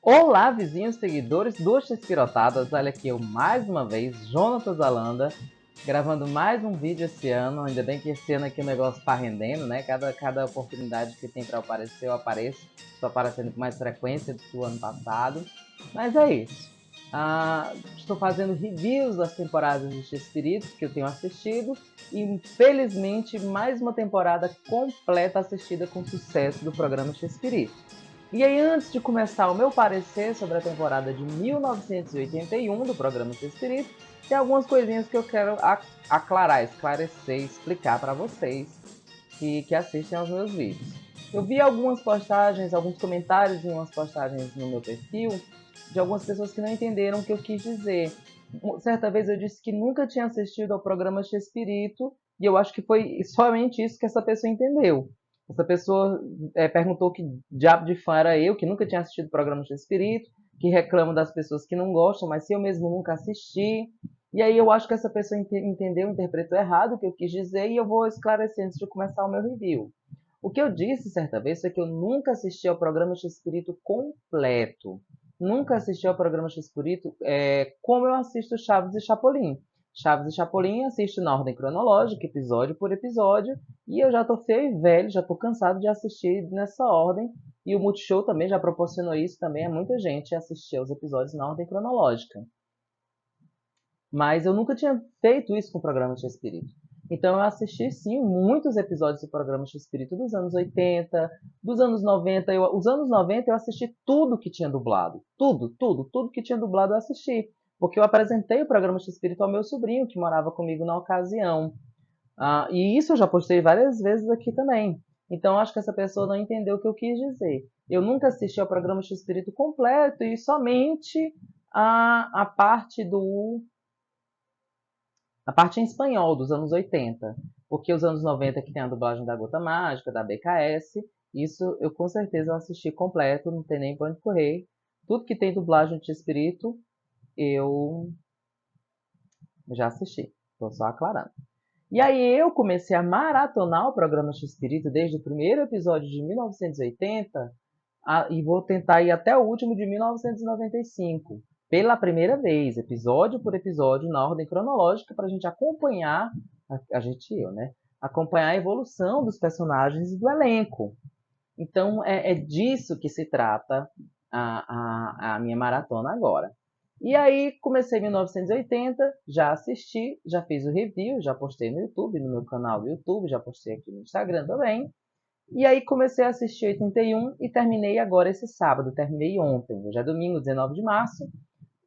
Olá, vizinhos seguidores do Xpirotadas, olha aqui eu mais uma vez, Jonatas Alanda, gravando mais um vídeo esse ano. Ainda bem que esse ano aqui o negócio tá rendendo, né? Cada oportunidade que tem para aparecer, eu apareço. Estou aparecendo com mais frequência do que o ano passado. Mas é isso. Estou fazendo reviews das temporadas de X-Espírito que eu tenho assistido. E infelizmente mais uma temporada completa assistida com sucesso do programa X-Espírito. E aí, antes de começar o meu parecer sobre a temporada de 1981 do programa Espírito, tem algumas coisinhas que eu quero aclarar, esclarecer, explicar para vocês que assistem aos meus vídeos. Eu vi algumas postagens, alguns comentários em umas postagens no meu perfil de algumas pessoas que não entenderam o que eu quis dizer. Certa vez eu disse que nunca tinha assistido ao programa Espírito e eu acho que foi somente isso que essa pessoa entendeu. Essa pessoa perguntou que diabo de fã era eu, que nunca tinha assistido o programa de Espírito, que reclamo das pessoas que não gostam, mas se eu mesmo nunca assisti. E aí eu acho que essa pessoa entendeu, interpretou errado o que eu quis dizer e eu vou esclarecer antes de começar o meu review. O que eu disse certa vez foi que eu nunca assisti ao programa X Espírito completo. Nunca assisti ao programa X Espírito como eu assisto Chaves e Chapolin. Chaves e Chapolin assisto na ordem cronológica, episódio por episódio, e eu já tô feio e velho, já tô cansado de assistir nessa ordem. E o Multishow também já proporcionou isso também a muita gente assistir aos episódios na ordem cronológica. Mas eu nunca tinha feito isso com o programa X Espírito. Então eu assisti sim muitos episódios do programa X Espírito dos anos 80, dos anos 90. Os anos 90 eu assisti tudo que tinha dublado. Tudo que tinha dublado eu assisti. Porque eu apresentei o programa X Espírito ao meu sobrinho, que morava comigo na ocasião. E isso eu já postei várias vezes aqui também. Então acho que essa pessoa não entendeu o que eu quis dizer. Eu nunca assisti ao programa X Espírito completo e somente a parte a parte em espanhol dos anos 80, porque os anos 90 que tem a dublagem da Gota Mágica, da BKS, isso eu com certeza assisti completo, não tem nem pra onde correr. Tudo que tem dublagem de Espírito, eu já assisti. Tô só aclarando. E aí eu comecei a maratonar o programa X-Espírito desde o primeiro episódio de 1980 e vou tentar ir até o último de 1995. Pela primeira vez, episódio por episódio, na ordem cronológica, para a gente acompanhar, a gente e eu, né? Acompanhar a evolução dos personagens e do elenco. Então é disso que se trata a minha maratona agora. E aí comecei em 1980, já assisti, já fiz o review, já postei no YouTube, no meu canal do YouTube, já postei aqui no Instagram também. E aí comecei a assistir 81 e terminei agora esse sábado, terminei ontem. Hoje é domingo, 19 de março,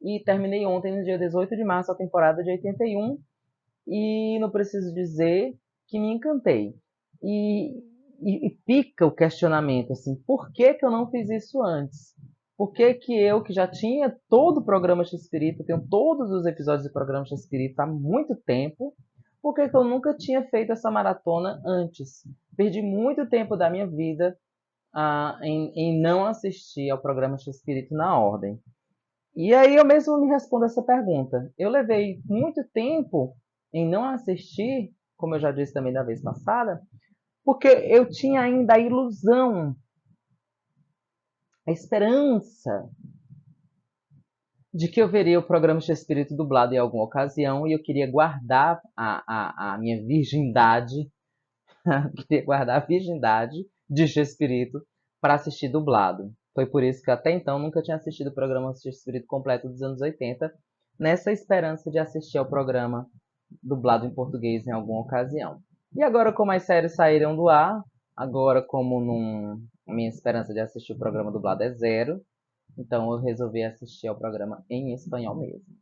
e terminei ontem, no dia 18 de março, a temporada de 81. E não preciso dizer que me encantei. E, e fica o questionamento, assim, por que, que eu não fiz isso antes? Por que, que eu, que já tinha todo o programa X-Espírito, tenho todos os episódios do programa X-Espírito há muito tempo, por que, que eu nunca tinha feito essa maratona antes? Perdi muito tempo da minha vida em não assistir ao programa X-Espírito na ordem. E aí eu mesmo me respondo essa pergunta. Eu levei muito tempo em não assistir, como eu já disse também da vez passada, porque eu tinha ainda a ilusão, a esperança de que eu veria o programa X-Espírito dublado em alguma ocasião e eu queria guardar a minha virgindade, queria guardar a virgindade de X-Espírito para assistir dublado. Foi por isso que até então nunca tinha assistido o programa X-Espírito completo dos anos 80, nessa esperança de assistir ao programa dublado em português em alguma ocasião. E agora, como as séries saíram do ar, agora como a minha esperança de assistir o programa dublado é zero, então eu resolvi assistir ao programa em espanhol mesmo.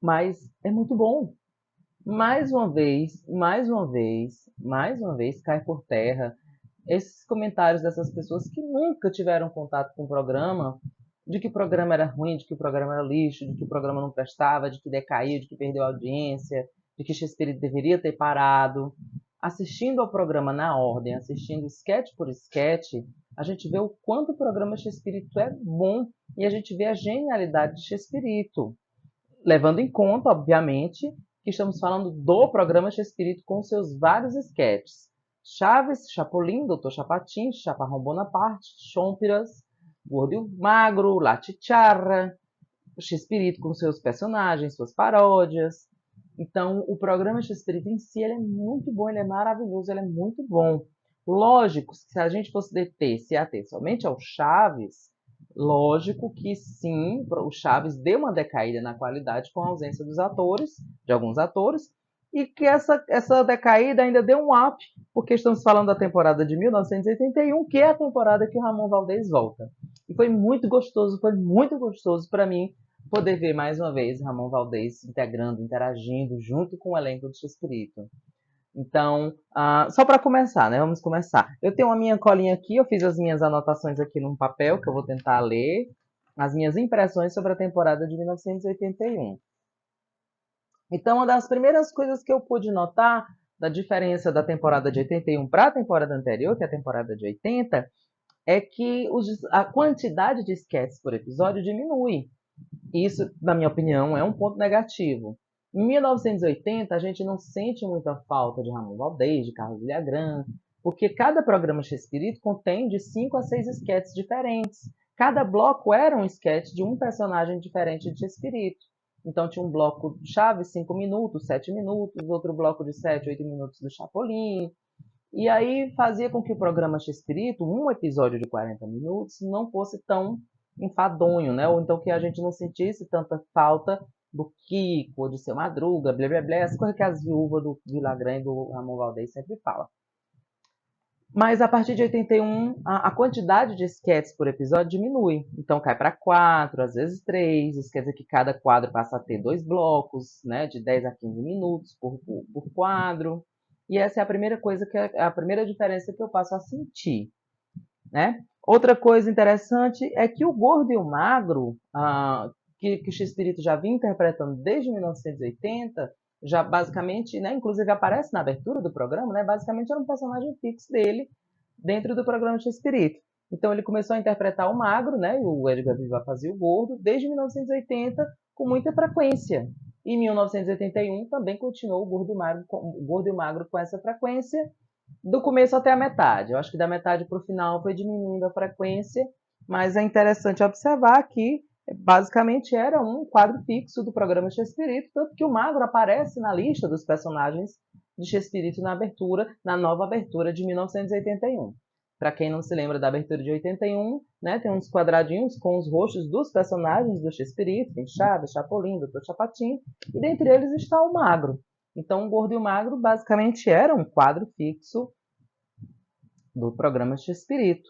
Mas é muito bom. Mais uma vez, cai por terra esses comentários dessas pessoas que nunca tiveram contato com o programa, de que o programa era ruim, de que o programa era lixo, de que o programa não prestava, de que decaiu, de que perdeu audiência, de que Shakespeare deveria ter parado. Assistindo ao programa na ordem, assistindo sketch por sketch, a gente vê o quanto o programa Shakespeare é bom e a gente vê a genialidade de Shakespeare, levando em conta, obviamente, que estamos falando do programa Shakespeare com seus vários sketches. Chaves, Chapolin, Doutor Chapatin, Chaparrão Bonaparte, Chompiras, Gordo e Magro, Lachicharra, o X-Espírito com seus personagens, suas paródias. Então, o programa X-Espírito em si ele é muito bom, ele é maravilhoso, ele é muito bom. Lógico, se a gente fosse se ater somente ao Chaves, lógico que sim, o Chaves deu uma decaída na qualidade com a ausência dos atores, de alguns atores, e que essa decaída ainda deu um up, porque estamos falando da temporada de 1981, que é a temporada que o Ramon Valdez volta. E foi muito gostoso para mim poder ver mais uma vez Ramon Valdez integrando, interagindo junto com o elenco do X-Espírito. Então, só para começar, né? Vamos começar. Eu tenho a minha colinha aqui, eu fiz as minhas anotações aqui num papel, que eu vou tentar ler, as minhas impressões sobre a temporada de 1981. Então, uma das primeiras coisas que eu pude notar da diferença da temporada de 81 para a temporada anterior, que é a temporada de 80, é que a quantidade de sketches por episódio diminui. Isso, na minha opinião, é um ponto negativo. Em 1980, a gente não sente muita falta de Ramon Valdez, de Carlos Villagrán, porque cada programa X-Espírito contém de 5 a 6 sketches diferentes. Cada bloco era um sketch de um personagem diferente de X-Espírito. Então tinha um bloco chave, 5 minutos, 7 minutos, outro bloco de 7, 8 minutos do Chapolin. E aí fazia com que o programa X-Espírito, um episódio de 40 minutos, não fosse tão enfadonho, né? Ou então que a gente não sentisse tanta falta do Kiko, de Seu Madruga, blá blá blá, as coisas que as viúvas do Villagrán e do Ramon Valdez sempre falam. Mas a partir de 81, a quantidade de sketches por episódio diminui. Então cai para 4, às vezes 3. Isso quer dizer que cada quadro passa a ter 2 blocos, né, de 10 a 15 minutos por quadro. E essa é a primeira coisa, a primeira diferença que eu passo a sentir, né? Outra coisa interessante é que o Gordo e o Magro, que o X-Espírito já vinha interpretando desde 1980, já basicamente, né, inclusive aparece na abertura do programa, né, basicamente era um personagem fixo dele dentro do programa X-Espírito. Então ele começou a interpretar o Magro, né, e o Edgar Vivar fazia o Gordo, desde 1980 com muita frequência. E em 1981 também continuou o Gordo e o Magro com essa frequência, do começo até a metade. Eu acho que da metade para o final foi diminuindo a frequência, mas é interessante observar que basicamente era um quadro fixo do programa X-Espírito, tanto que o Magro aparece na lista dos personagens de X-Espírito na abertura, na nova abertura de 1981. Para quem não se lembra da abertura de 81, né, tem uns quadradinhos com os rostos dos personagens do X-Espírito, tem Chaves, Chapolin, Doutor Chapatin, e dentre eles está o Magro. Então, o Gordo e o Magro basicamente era um quadro fixo do programa X-Espírito.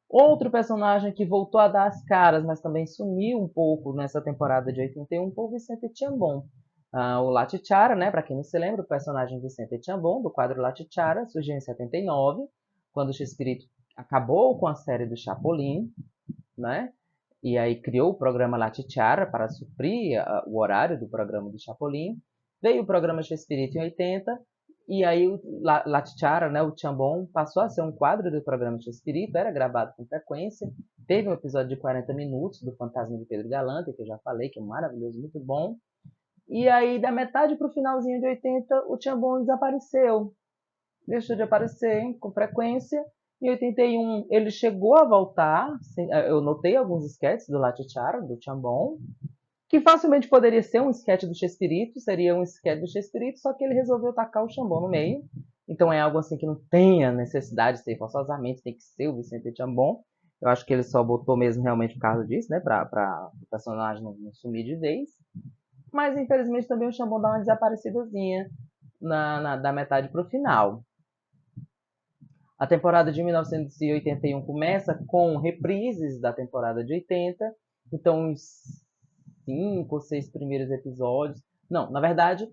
Outro personagem que voltou a dar as caras, mas também sumiu um pouco nessa temporada de 81 foi o Vicente Tiambon. O Lachicharra, né, para quem não se lembra, o personagem Vicente Tiambon, do quadro Lachicharra, surgiu em 79, quando o X-Espírito acabou com a série do Chapolin, né? E aí criou o programa Lachicharra para suprir o horário do programa do Chapolin. Veio o programa X-Espírito em 80, e aí o Lachicharra, né, o Tiambon, passou a ser um quadro do programa X-Espírito, era gravado com frequência. Teve um episódio de 40 minutos do Fantasma de Pedro Galante, que eu já falei, que é maravilhoso, muito bom. E aí, da metade para o finalzinho de 80, o Tiambon desapareceu. Deixou de aparecer com frequência. Em 81, ele chegou a voltar. Eu notei alguns sketches do Lachicharra, do Tiambon, que facilmente poderia ser um sketch do X-Espírito, seria um sketch do X-Espírito, só que ele resolveu tacar o Tiambon no meio. Então é algo assim que não tem a necessidade de ser forçosamente, tem que ser o Vicente Tiambon. Eu acho que ele só botou mesmo realmente por causa disso, né, para o personagem não sumir de vez. Mas infelizmente também o Tiambon dá uma desaparecidazinha da metade para o final. A temporada de 1981 começa com reprises da temporada de 80, então os 5 ou 6 primeiros episódios. Não, na verdade,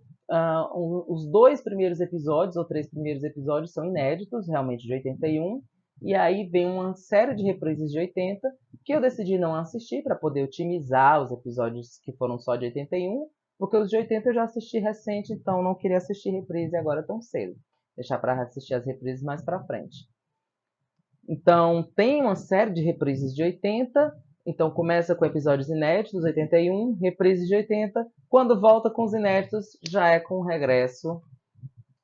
os 2 primeiros episódios, ou 3 primeiros episódios, são inéditos, realmente de 81. E aí vem uma série de reprises de 80, que eu decidi não assistir para poder otimizar os episódios que foram só de 81, porque os de 80 eu já assisti recente, então não queria assistir reprise agora tão cedo. Deixar para assistir as reprises mais para frente. Então, tem uma série de reprises de 80. Então, começa com episódios inéditos, 81, reprises de 80. Quando volta com os inéditos, já é com o regresso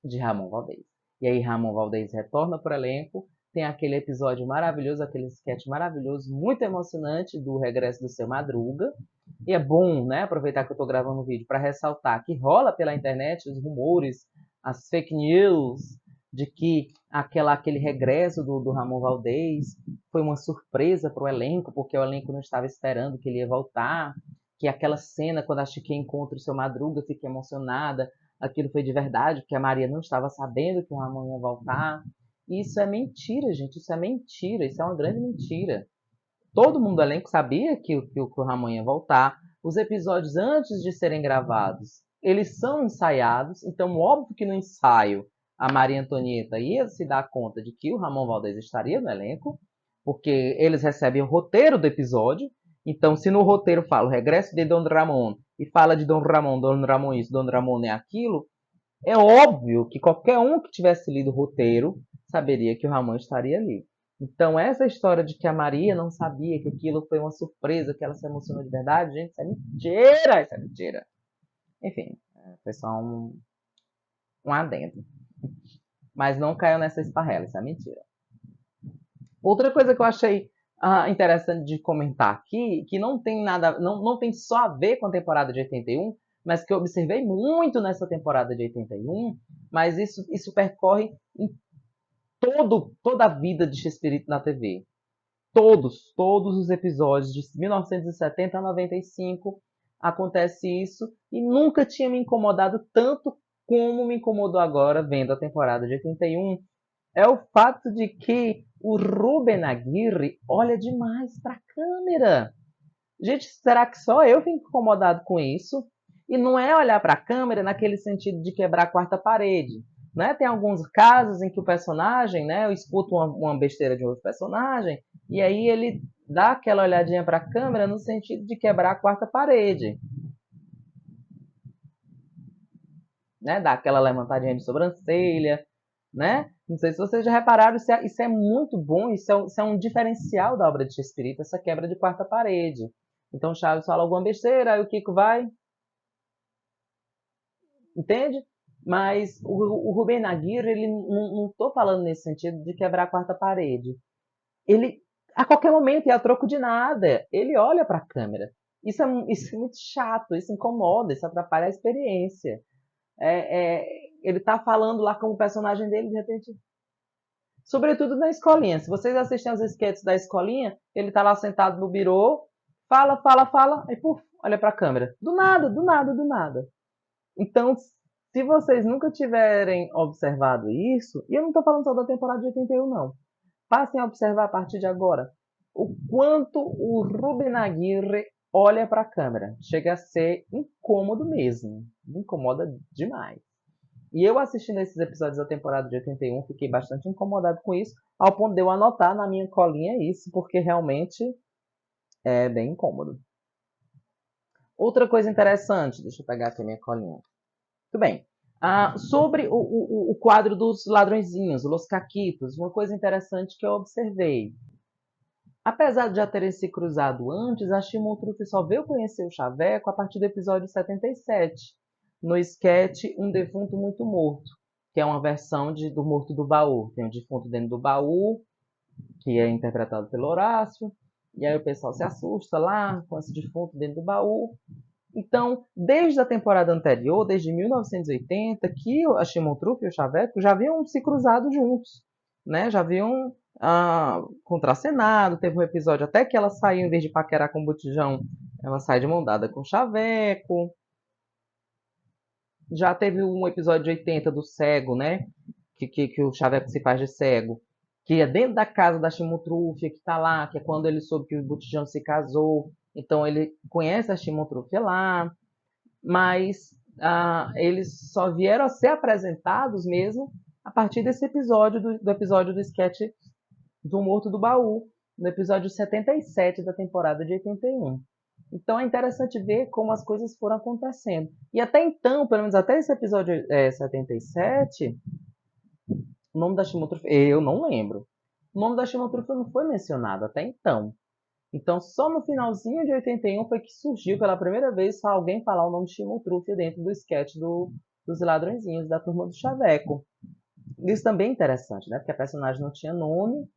de Ramon Valdez. E aí Ramon Valdez retorna para o elenco. Tem aquele episódio maravilhoso, aquele sketch maravilhoso, muito emocionante do regresso do Seu Madruga. E é bom, né, aproveitar que eu estou gravando o vídeo para ressaltar que rola pela internet os rumores, as fake news, de que aquele regresso do Ramon Valdez foi uma surpresa para o elenco, porque o elenco não estava esperando que ele ia voltar, que aquela cena, quando a Chiquinha encontra o Seu Madruga, fica emocionada, aquilo foi de verdade, porque a Maria não estava sabendo que o Ramon ia voltar. E isso é mentira, gente, isso é mentira, isso é uma grande mentira. Todo mundo do elenco sabia que o Ramon ia voltar. Os episódios, antes de serem gravados, eles são ensaiados. Então, óbvio que no ensaio, a Maria Antonieta ia se dar conta de que o Ramon Valdez estaria no elenco, porque eles recebem o roteiro do episódio. Então, se no roteiro fala o regresso de Don Ramon, e fala de Don Ramon isso, Don Ramon é aquilo, é óbvio que qualquer um que tivesse lido o roteiro saberia que o Ramon estaria ali. Então, essa história de que a Maria não sabia que aquilo foi uma surpresa, que ela se emocionou de verdade, gente, isso é mentira! Isso é mentira! Enfim, foi só um adendo. Mas não caiu nessa esparrela, isso é mentira. Outra coisa que eu achei interessante de comentar aqui, que não tem nada, não tem só a ver com a temporada de 81, mas que eu observei muito nessa temporada de 81, mas isso percorre em toda a vida de Chespirito na TV. Todos os episódios de 1970 a 95 acontece isso e nunca tinha me incomodado tanto como me incomodou agora vendo a temporada de 81. É o fato de que o Ruben Aguirre olha demais para a câmera. Gente, será que só eu fico incomodado com isso? E não é olhar para a câmera naquele sentido de quebrar a quarta parede. Né? Tem alguns casos em que o personagem, né, eu escuto uma besteira de outro personagem, e aí ele dá aquela olhadinha para a câmera no sentido de quebrar a quarta parede. Né? Dá aquela levantadinha de sobrancelha. Né? Não sei se vocês já repararam, isso é muito bom, isso é um diferencial da obra de Chespirito, essa quebra de quarta parede. Então o Chaves fala alguma besteira, aí o Kiko vai, entende? Mas o Rubem Aguirre, ele não estou falando nesse sentido de quebrar a quarta parede. Ele, a qualquer momento, e a troco de nada, ele olha para a câmera. Isso é muito chato, isso incomoda, isso atrapalha a experiência. Ele está falando lá como o personagem dele, de repente. Sobretudo na escolinha. Se vocês assistem aos sketches da escolinha, ele está lá sentado no birô, fala, e puf, olha para a câmera. Do nada, do nada, do nada. Então, se vocês nunca tiverem observado isso, e eu não estou falando só da temporada de 81, não. Passem a observar a partir de agora o quanto o Ruben Aguirre olha para a câmera. Chega a ser incômodo mesmo. Me incomoda demais. E eu assistindo esses episódios da temporada de 81, fiquei bastante incomodado com isso, ao ponto de eu anotar na minha colinha isso, porque realmente é bem incômodo. Outra coisa interessante, deixa eu pegar aqui a minha colinha. Muito bem. Sobre o quadro dos ladrõezinhos, Los Caquitos, uma coisa interessante que eu observei. Apesar de já terem se cruzado antes, a Chimoltruffe só veio conhecer o Chaveco a partir do episódio 77, no sketch Um Defunto Muito Morto, que é uma versão do Morto do Baú. Tem um defunto dentro do baú, que é interpretado pelo Horácio, e aí o pessoal se assusta lá com esse defunto dentro do baú. Então, desde a temporada anterior, desde 1980, que a Chimoltruffe e o Chaveco já haviam se cruzado juntos, né? Já haviam contracenado. Teve um episódio até que ela saiu, em vez de paquerar com o Botijão, ela sai de mão dada com o Chaveco. Já teve um episódio de 80 do Cego, né? Que o Chaveco se faz de cego. Que é dentro da casa da Chimoltruffe, que tá lá, que é quando ele soube que o Botijão se casou. Então ele conhece a Chimoltruffe lá, mas eles só vieram a ser apresentados mesmo a partir desse episódio, do episódio do sketch do Morto do Baú, no episódio 77 da temporada de 81. Então é interessante ver como as coisas foram acontecendo. E até então, pelo menos até esse episódio 77, o nome da Chimoltruffe, eu não lembro. O nome da Chimoltruffe não foi mencionado até então. Então, só no finalzinho de 81 foi que surgiu pela primeira vez alguém falar o nome de Chimoltruffe dentro do sketch dos Ladrõezinhos, da Turma do Chaveco. Isso também é interessante, né? Porque a personagem não tinha nome.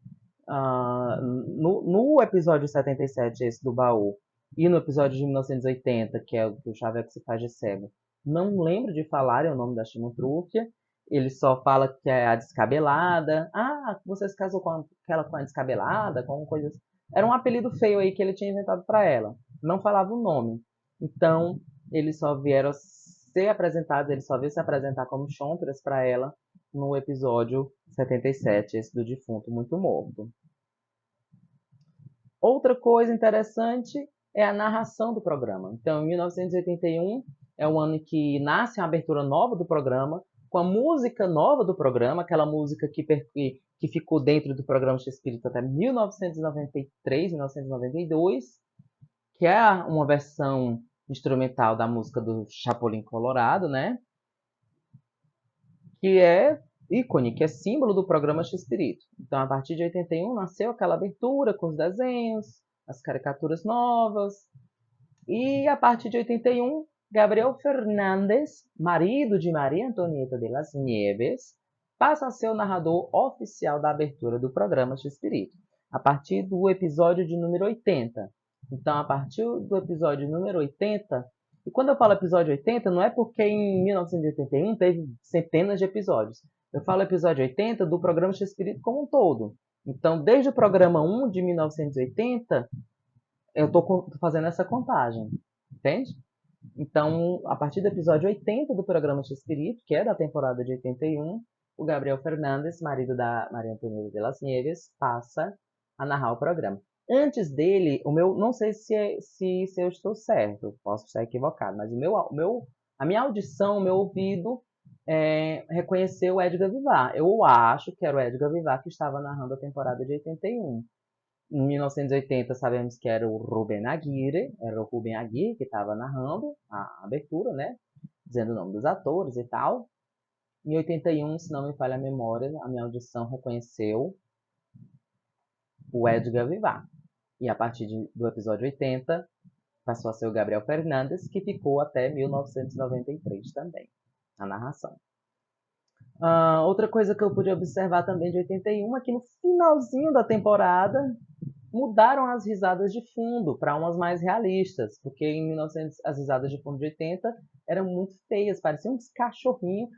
No episódio 77, esse do baú, e no episódio de 1980, que é o que o Xaveco se faz de cego, não lembro de falarem o nome da Chimotrufia. Ele só fala que é a descabelada. Ah, você se casou com aquela com a descabelada, com coisa assim. Era um apelido feio aí que ele tinha inventado para ela. Não falava o nome. Então, eles só vieram ser apresentados, ele só veio se apresentar como chontras para ela no episódio 77, esse do defunto muito morto. Outra coisa interessante é a narração do programa. Então, em 1981 é o ano em que nasce a abertura nova do programa, com a música nova do programa, aquela música que ficou dentro do programa X-Espírito até 1993, 1992, que é uma versão instrumental da música do Chapolin Colorado, né? Que é ícone, que é símbolo do programa X-Espírito. Então, a partir de 81, nasceu aquela abertura com os desenhos, as caricaturas novas. E a partir de 81, Gabriel Fernandes, marido de Maria Antonieta de las Nieves, passa a ser o narrador oficial da abertura do programa X-Espírito, a partir do episódio de número 80. Então, a partir do episódio número 80, e quando eu falo episódio 80, não é porque em 1981 teve centenas de episódios. Eu falo episódio 80 do programa X-Espírito como um todo. Então, desde o programa 1 de 1980, eu estou fazendo essa contagem, entende? Então, a partir do episódio 80 do programa X-Espírito, que é da temporada de 81, o Gabriel Fernandes, marido da Maria Antonieta de las Nieves, passa a narrar o programa. Antes dele, o meu, não sei se eu estou certo, posso estar equivocado, mas a minha audição, o meu ouvido reconheceu o Edgar Vivar. Eu acho que era o Edgar Vivar que estava narrando a temporada de 81. Em 1980 sabemos que era o Ruben Aguirre, era o Ruben Aguirre que estava narrando a abertura, né? Dizendo o nome dos atores e tal. Em 81, se não me falha a memória, a minha audição reconheceu o Edgar Vivar. E a partir do episódio 80, passou a ser o Gabriel Fernandes, que ficou até 1993 também, a narração. Outra coisa que eu pude observar também de 81 é que no finalzinho da temporada mudaram as risadas de fundo para umas mais realistas, porque em 1900 as risadas de fundo de 80 eram muito feias, pareciam uns cachorrinhos,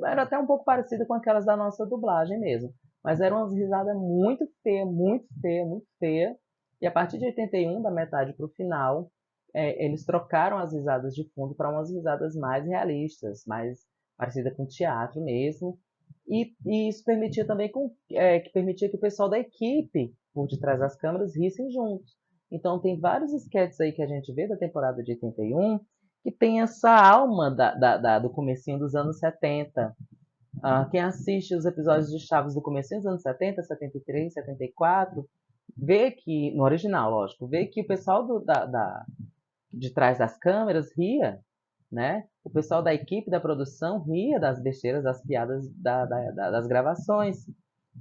era até um pouco parecida com aquelas da nossa dublagem mesmo, mas eram umas risadas muito feias, muito feias, muito feias, e a partir de 81, da metade para o final, eles trocaram as risadas de fundo para umas risadas mais realistas, mais parecidas com teatro mesmo, e isso permitia também que permitia que o pessoal da equipe por detrás das câmeras rissem juntos. Então tem vários sketches aí que a gente vê da temporada de 81 que tem essa alma do comecinho dos anos 70. Quem assiste os episódios de Chaves do comecinho dos anos 70, 73, 74, vê que, no original, lógico, vê que o pessoal de trás das câmeras ria, né? O pessoal da equipe da produção ria das besteiras, das piadas das gravações.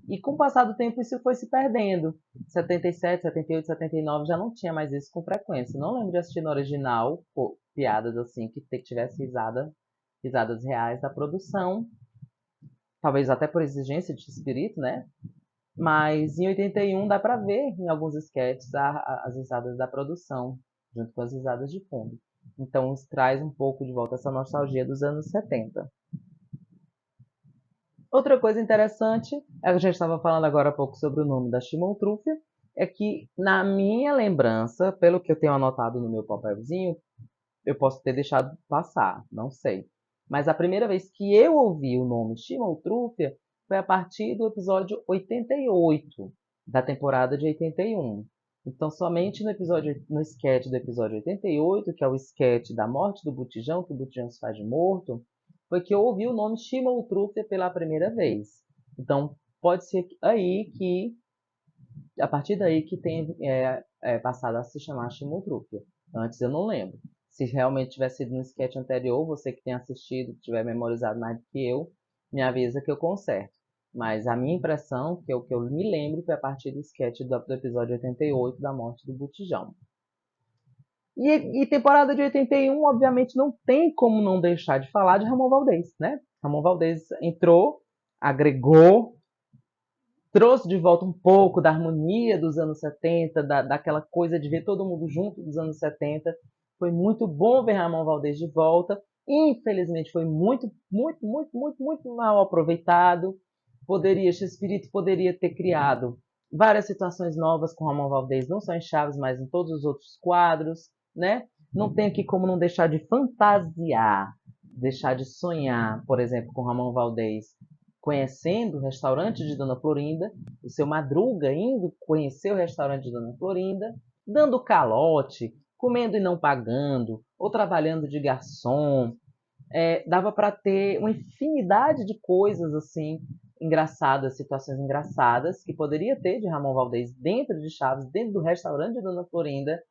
E com o passar do tempo isso foi se perdendo. 77, 78, 79 já não tinha mais isso com frequência. Não lembro de assistir no original piadas assim que tivesse risadas reais da produção. Talvez até por exigência de espírito, né? Mas em 81 dá pra ver em alguns sketches as risadas da produção, junto com as risadas de fundo. Então isso traz um pouco de volta essa nostalgia dos anos 70. Outra coisa interessante, a gente estava falando agora há pouco sobre o nome da Chimoltrufia, é que na minha lembrança, pelo que eu tenho anotado no meu papelzinho, eu posso ter deixado passar, não sei. Mas a primeira vez que eu ouvi o nome Chimoltrufia foi a partir do episódio 88 da temporada de 81. Então, somente no sketch do episódio 88, que é o sketch da morte do Botijão, que o Botijão se faz de morto, foi que eu ouvi o nome Chimoltrufia pela primeira vez. Então, pode ser aí que, a partir daí, que tenha passado a se chamar Chimoltrufia. Antes eu não lembro. Se realmente tivesse sido no sketch anterior, você que tem assistido, tiver memorizado mais do que eu, me avisa que eu conserto. Mas a minha impressão, que eu me lembro, foi a partir do sketch do episódio 88 da morte do Botijão. E temporada de 81, obviamente, não tem como não deixar de falar de Ramon Valdez, né? Ramon Valdez entrou agregou, trouxe de volta um pouco da harmonia dos anos 70, daquela coisa de ver todo mundo junto dos anos 70. Foi muito bom ver Ramon Valdez de volta. Infelizmente foi muito mal aproveitado. X-Espírito poderia ter criado várias situações novas com Ramon Valdez, não só em Chaves, mas em todos os outros quadros, né? Não tem aqui como não deixar de fantasiar, deixar de sonhar, por exemplo, com Ramon Valdez conhecendo o restaurante de Dona Florinda, o seu Madruga indo conhecer o restaurante de Dona Florinda, dando calote, comendo e não pagando, ou trabalhando de garçom. Dava para ter uma infinidade de coisas assim engraçadas, situações engraçadas que poderia ter de Ramon Valdez dentro de Chaves, dentro do restaurante de Dona Florinda,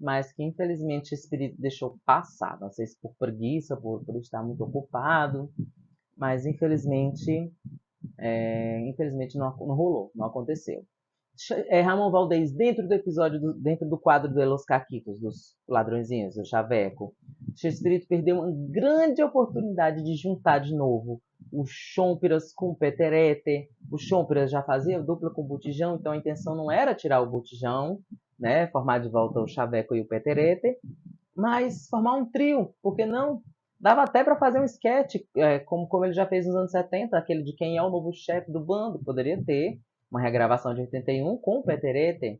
mas que infelizmente o espírito deixou passar. Não sei se por preguiça, por estar muito ocupado, mas infelizmente não rolou, não aconteceu. Ramon Valdez, dentro do quadro de Los Caquitos, dos ladrõezinhos, do Chaveco, o Espírito perdeu uma grande oportunidade de juntar de novo o Chompiras com o Peterete. O Chompiras já fazia dupla com o Botijão, então a intenção não era tirar o Botijão, né, formar de volta o Chaveco e o Peterete, mas formar um trio, por que não? Dava até para fazer um sketch, como ele já fez nos anos 70, aquele de quem é o novo chefe do bando. Poderia ter uma regravação de 81 com o Peterete.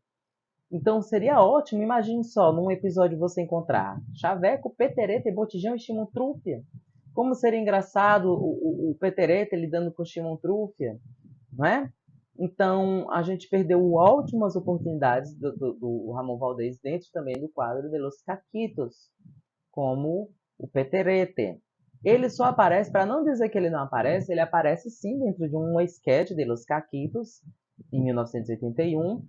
Então seria ótimo, imagine só, num episódio você encontrar Chaveco, Peterete, Botijão e Shimon Trufia. Como seria engraçado o Peterete lidando com o Shimon Trufia, não é? Então, a gente perdeu ótimas oportunidades do Ramon Valdez dentro também do quadro de Los Caquitos, como o Peterete. Ele só aparece, para não dizer que ele não aparece, ele aparece sim dentro de um sketch de Los Caquitos, em 1981,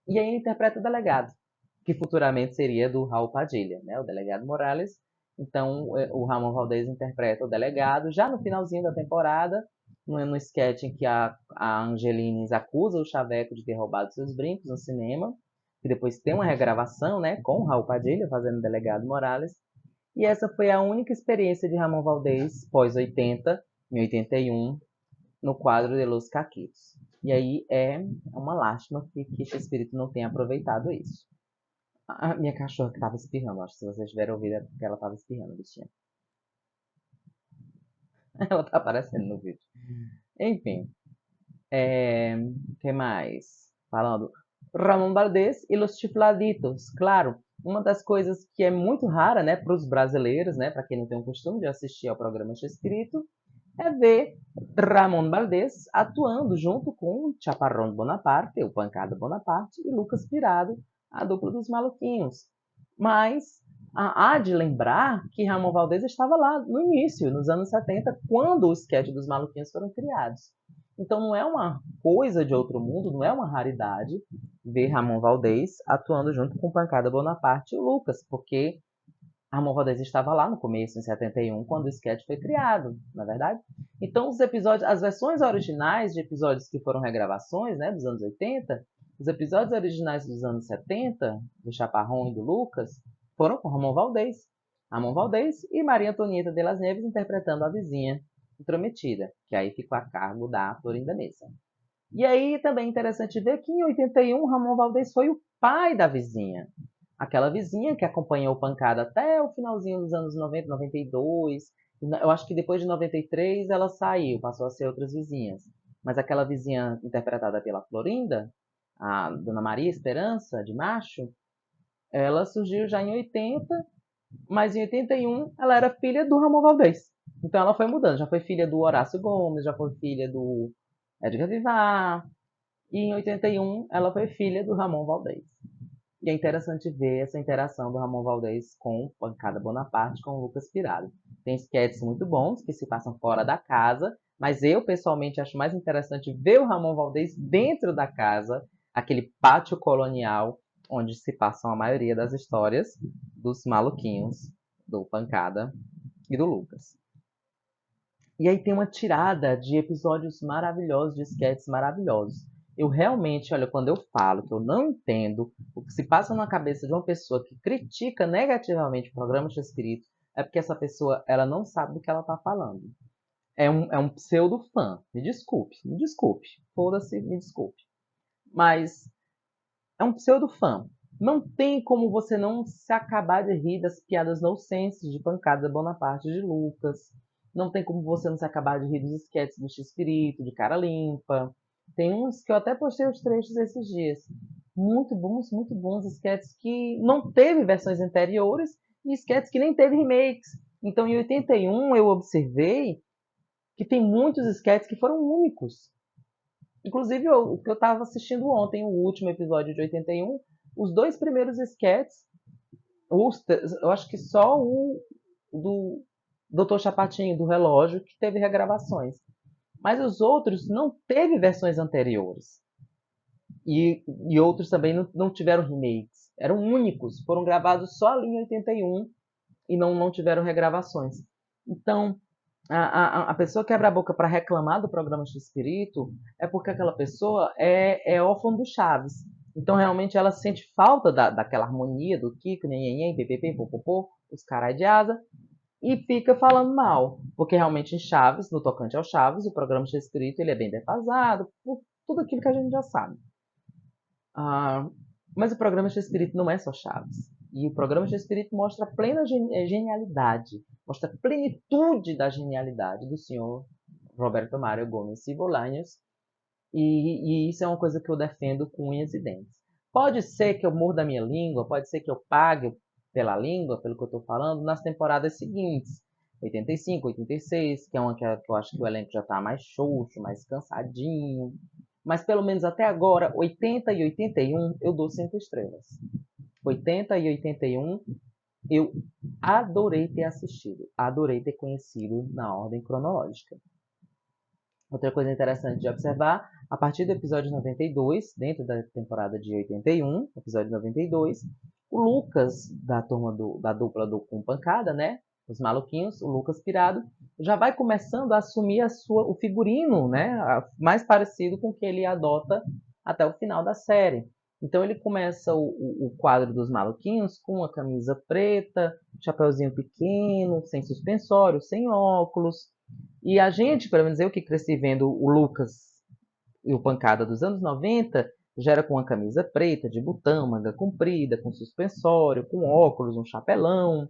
e aí ele interpreta o delegado, que futuramente seria do Raul Padilha, né, o delegado Morales. Então, o Ramon Valdez interpreta o delegado, já no finalzinho da temporada, no sketch em que a Angelines acusa o Chaveco de ter roubado seus brincos no cinema, que depois tem uma regravação, né, com o Raul Padilha fazendo o delegado Morales. E essa foi a única experiência de Ramon Valdez pós-80, em 81, no quadro de Los Caquitos. E aí é uma lástima que esse espírito não tenha aproveitado isso. A minha cachorra que estava espirrando, acho que se vocês tiverem ouvido é porque ela estava espirrando, bichinha. Ela tá aparecendo no vídeo. Enfim, que mais? Falando. Ramon Valdez e Los Chifladitos. Claro, uma das coisas que é muito rara, né, para os brasileiros, né, para quem não tem o costume de assistir ao programa X-Escrito, é ver Ramon Valdez atuando junto com Chaparrón Bonaparte, o Pancada Bonaparte, e Lucas Pirado, a dupla dos maluquinhos. Mas há de lembrar que Ramon Valdez estava lá no início, nos anos 70, quando o sketch dos maluquinhos foram criados. Então não é uma coisa de outro mundo, não é uma raridade ver Ramon Valdez atuando junto com Pancada Bonaparte e o Lucas, porque Ramon Valdez estava lá no começo, em 71, quando o sketch foi criado, na verdade. Então os episódios, as versões originais de episódios que foram regravações, né, dos anos 80, os episódios originais dos anos 70, do Chaparrón e do Lucas, foram com Ramon Valdez. Ramon Valdez e Maria Antonieta de las Neves interpretando a vizinha intrometida, que aí ficou a cargo da Florinda Mesa. E aí também é interessante ver que em 81 Ramon Valdez foi o pai da vizinha. Aquela vizinha que acompanhou o Pancada até o finalzinho dos anos 90, 92. Eu acho que depois de 93 ela saiu, passou a ser outras vizinhas. Mas aquela vizinha interpretada pela Florinda, a Dona Maria Esperança, de Macho, ela surgiu já em 80, mas em 81 ela era filha do Ramon Valdez. Então ela foi mudando, já foi filha do Horácio Gomes, já foi filha do Edgar Vivar, e em 81 ela foi filha do Ramon Valdez. E é interessante ver essa interação do Ramon Valdez com Pancada Bonaparte, com o Lucas Pirado. Tem sketches muito bons que se passam fora da casa, mas eu pessoalmente acho mais interessante ver o Ramon Valdez dentro da casa, aquele pátio colonial onde se passam a maioria das histórias dos maluquinhos, do Pancada e do Lucas. E aí tem uma tirada de episódios maravilhosos, de sketches maravilhosos. Eu realmente, olha, quando eu falo que eu não entendo o que se passa na cabeça de uma pessoa que critica negativamente o programa X-Escrito, é porque essa pessoa ela não sabe do que ela está falando. é um pseudo-fã. Me desculpe, foda-se, me desculpe. Mas é um pseudo-fã. Não tem como você não se acabar de rir das piadas nonsense de Pancada Bonaparte de Lucas. Não tem como você não se acabar de rir dos esquetes do X-Espírito, de Cara Limpa. Tem uns que eu até postei os trechos esses dias. Muito bons esquetes que não teve versões anteriores e esquetes que nem teve remakes. Então, em 81, eu observei que tem muitos esquetes que foram únicos. Inclusive, o que eu estava assistindo ontem, o último episódio de 81, os dois primeiros sketches, eu acho que só o do Dr. Chapatinho, do relógio, que teve regravações. Mas os outros não teve versões anteriores. E outros também não tiveram remakes. Eram únicos, foram gravados só ali em 81 e não tiveram regravações. Então, a pessoa quebra a boca para reclamar do programa X-Espírito é porque aquela pessoa é órfã do Chaves. Então, realmente, ela sente falta daquela harmonia do Kiko, nhenhenhen, ppp, popopô, os caras de asa, e fica falando mal. Porque, realmente, em Chaves, no tocante ao Chaves, o programa X-Espírito ele é bem defasado, por tudo aquilo que a gente já sabe. Mas o programa X-Espírito não é só Chaves. E o programa X-Espírito mostra a plena genialidade, mostra a plenitude da genialidade do senhor Roberto Mário Gomes e Bolaños. E isso é uma coisa que eu defendo com unhas e dentes. Pode ser que eu morda a minha língua, pode ser que eu pague pela língua, pelo que eu estou falando, nas temporadas seguintes. 85, 86, que é uma que eu acho que o elenco já está mais xoxo, mais cansadinho. Mas pelo menos até agora, 80 e 81, eu dou 5 estrelas. 80 e 81, eu adorei ter assistido, adorei ter conhecido na ordem cronológica. Outra coisa interessante de observar, a partir do episódio 92, dentro da temporada de 81, episódio 92, o Lucas, da turma da dupla do Com Pancada, né? Os maluquinhos, o Lucas Pirado, já vai começando a assumir o figurino, né? Mais parecido com o que ele adota até o final da série. Então ele começa o quadro dos maluquinhos com uma camisa preta, chapeuzinho pequeno, sem suspensório, sem óculos. E a gente, pelo menos eu que cresci vendo o Lucas e o Pancada dos anos 90, já era com uma camisa preta, de botão, manga comprida, com suspensório, com óculos, um chapelão.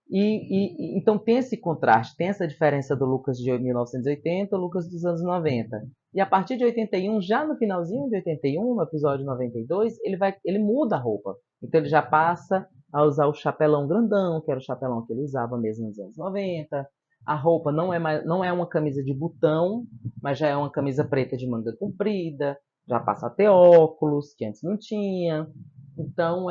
Então tem esse contraste, tem essa diferença do Lucas de 1980 e o Lucas dos anos 90. E a partir de 81, já no finalzinho de 81, no episódio 92, ele muda a roupa. Então ele já passa a usar o chapelão grandão, que era o chapelão que ele usava mesmo nos anos 90. A roupa não é uma camisa de botão, mas já é uma camisa preta de manga comprida, já passa a ter óculos, que antes não tinha. Então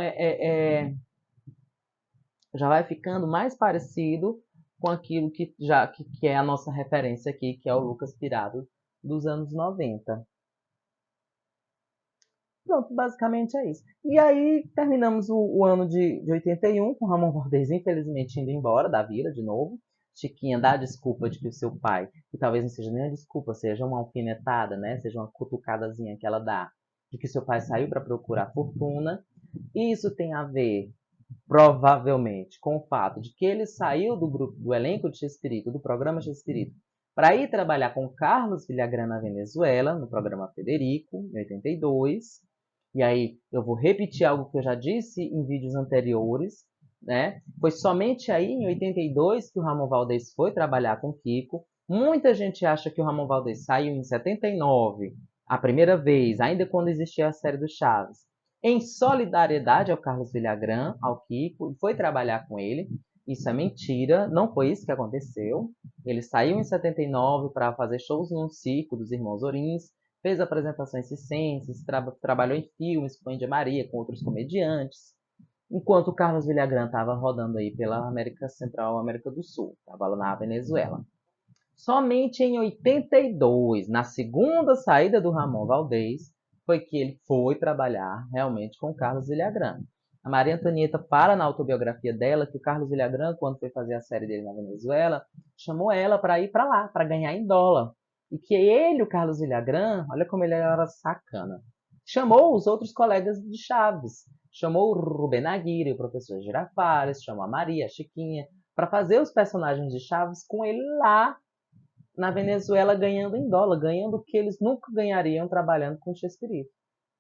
já vai ficando mais parecido com aquilo que é a nossa referência aqui, que é o Lucas Pirado dos anos 90. Pronto, basicamente é isso. E aí terminamos o ano de 81 com Ramon Valdez infelizmente indo embora da vida de novo. Chiquinha dá a desculpa de que o seu pai, que talvez não seja nem a desculpa, seja uma alfinetada, né? Seja uma cutucadazinha que ela dá, de que seu pai saiu para procurar fortuna. E isso tem a ver provavelmente com o fato de que ele saiu do elenco de X-Espírito, do programa X-Espírito, para ir trabalhar com Carlos Villagrán na Venezuela, no programa Federico, em 82. E aí eu vou repetir algo que eu já disse em vídeos anteriores, né? Foi somente aí, em 82, que o Ramon Valdez foi trabalhar com Kiko. Muita gente acha que o Ramon Valdez saiu em 79, a primeira vez, ainda quando existia a série do Chaves, em solidariedade ao Carlos Villagrán, ao Kiko, e foi trabalhar com ele. Isso é mentira, não foi isso que aconteceu. Ele saiu em 79 para fazer shows num circo dos Irmãos Orins, fez apresentações circenses, trabalhou em filmes com Índia Maria, com outros comediantes, enquanto o Carlos Villagrán estava rodando aí pela América Central, América do Sul, estava lá na Venezuela. Somente em 82, na segunda saída do Ramon Valdez, foi que ele foi trabalhar realmente com o Carlos Villagrán. A Maria Antonieta fala na autobiografia dela que o Carlos Villagrán, quando foi fazer a série dele na Venezuela, chamou ela para ir para lá, para ganhar em dólar. E que ele, o Carlos Villagrán, olha como ele era sacana, chamou os outros colegas de Chaves. Chamou o Rubén Aguirre, o professor Girafales, chamou a Maria, a Chiquinha, para fazer os personagens de Chaves com ele lá na Venezuela ganhando em dólar, ganhando o que eles nunca ganhariam trabalhando com o Chespirito.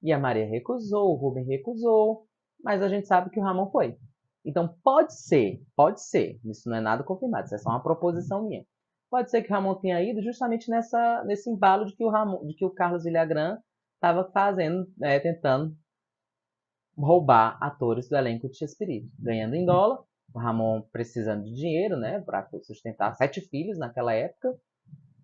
E a Maria recusou, o Rubem recusou, mas a gente sabe que o Ramon foi. Então pode ser, isso não é nada confirmado, isso é só uma proposição minha. Pode ser que o Ramon tenha ido justamente nesse embalo de que o Carlos Villagrán estava fazendo, tentando roubar atores do elenco de Chespirito, ganhando em dólar, o Ramon precisando de dinheiro, né, para sustentar 7 filhos naquela época.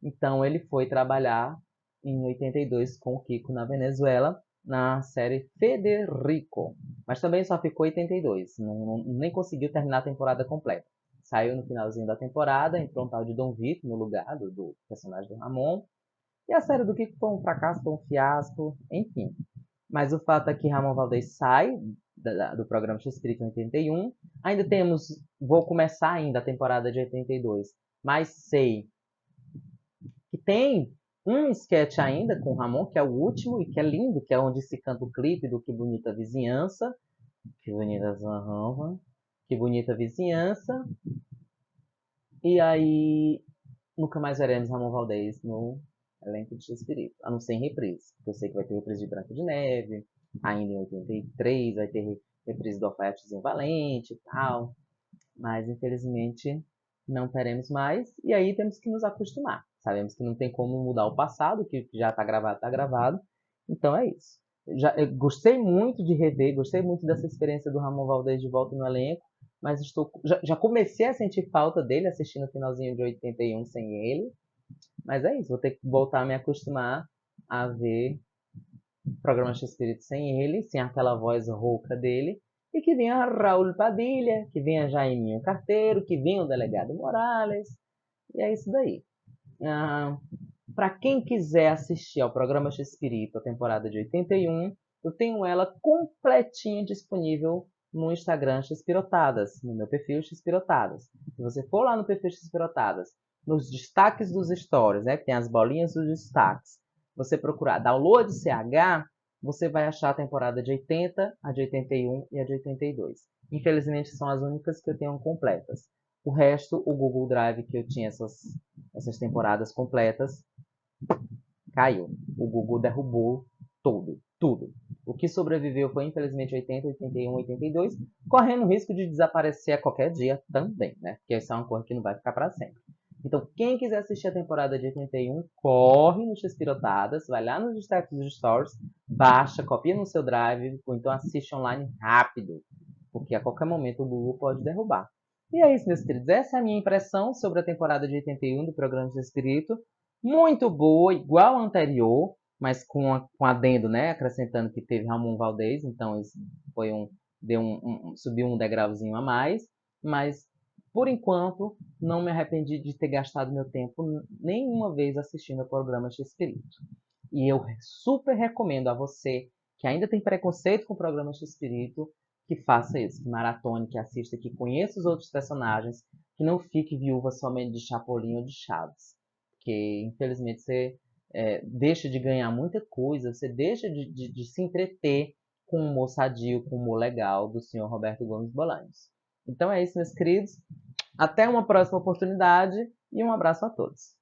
Então ele foi trabalhar em 82 com o Kiko na Venezuela, na série Federico. Mas também só ficou 82, nem conseguiu terminar a temporada completa. Saiu no finalzinho da temporada, entrou um tal de Dom Vito no lugar do personagem do Ramon. E a série do Kiko foi um fracasso, foi um fiasco, enfim. Mas o fato é que Ramon Valdez sai do programa X-Espírito em 81. Ainda temos, vou começar ainda a temporada de 82, mas sei que tem um sketch ainda com o Ramon, que é o último e que é lindo, que é onde se canta o clipe do Que Bonita Vizinhança. Que bonita Zanrova. Que bonita vizinhança. E aí, nunca mais veremos Ramon Valdez no elenco de X-Espírito, a não ser em reprise. Porque eu sei que vai ter reprise de Branca de Neve, ainda em 83, vai ter reprise do Alfaiatezinho Valente e tal. Mas, infelizmente, não teremos mais. E aí temos que nos acostumar. Sabemos que não tem como mudar o passado, que já está gravado, está gravado. Então é isso. Eu gostei muito de rever, gostei muito dessa experiência do Ramon Valdez de volta no elenco, mas já comecei a sentir falta dele assistindo o finalzinho de 81 sem ele. Mas é isso, vou ter que voltar a me acostumar a ver programa X-Espírito sem ele, sem aquela voz rouca dele, e que venha Raul Padilha, que venha Jaiminho Carteiro, que venha o Delegado Morales, e é isso daí. Para quem quiser assistir ao programa X-Espírito, a temporada de 81, eu tenho ela completinha disponível no Instagram Xpirotadas, no meu perfil Xpirotadas. Se você for lá no perfil Xpirotadas, nos destaques dos stories, né, que tem as bolinhas dos destaques, você procurar Download CH, você vai achar a temporada de 80, a de 81 e a de 82. Infelizmente são as únicas que eu tenho completas. O resto, o Google Drive que eu tinha essas temporadas completas, caiu. O Google derrubou tudo. O que sobreviveu foi, infelizmente, 80, 81, 82, correndo o risco de desaparecer a qualquer dia também, né? Porque essa é uma coisa que não vai ficar para sempre. Então, quem quiser assistir a temporada de 81, corre no Xpirotadas, vai lá nos destaques dos stories, baixa, copia no seu drive, ou então assiste online rápido, porque a qualquer momento o Google pode derrubar. E é isso, meus queridos. Essa é a minha impressão sobre a temporada de 81 do programa de Espírito. Muito boa, igual a anterior, mas com adendo, né? Acrescentando que teve Ramon Valdez, então isso foi subiu um degrauzinho a mais. Mas, por enquanto, não me arrependi de ter gastado meu tempo nenhuma vez assistindo ao programa X-Espírito. E eu super recomendo a você que ainda tem preconceito com o programa X-Espírito, que faça isso, que maratone, que assista, que conheça os outros personagens, que não fique viúva somente de Chapolin ou de Chaves. Porque, infelizmente, você deixa de ganhar muita coisa, você deixa de se entreter com o humor sadio, com o humor legal do senhor Roberto Gomes Bolanhos. Então é isso, meus queridos. Até uma próxima oportunidade e um abraço a todos.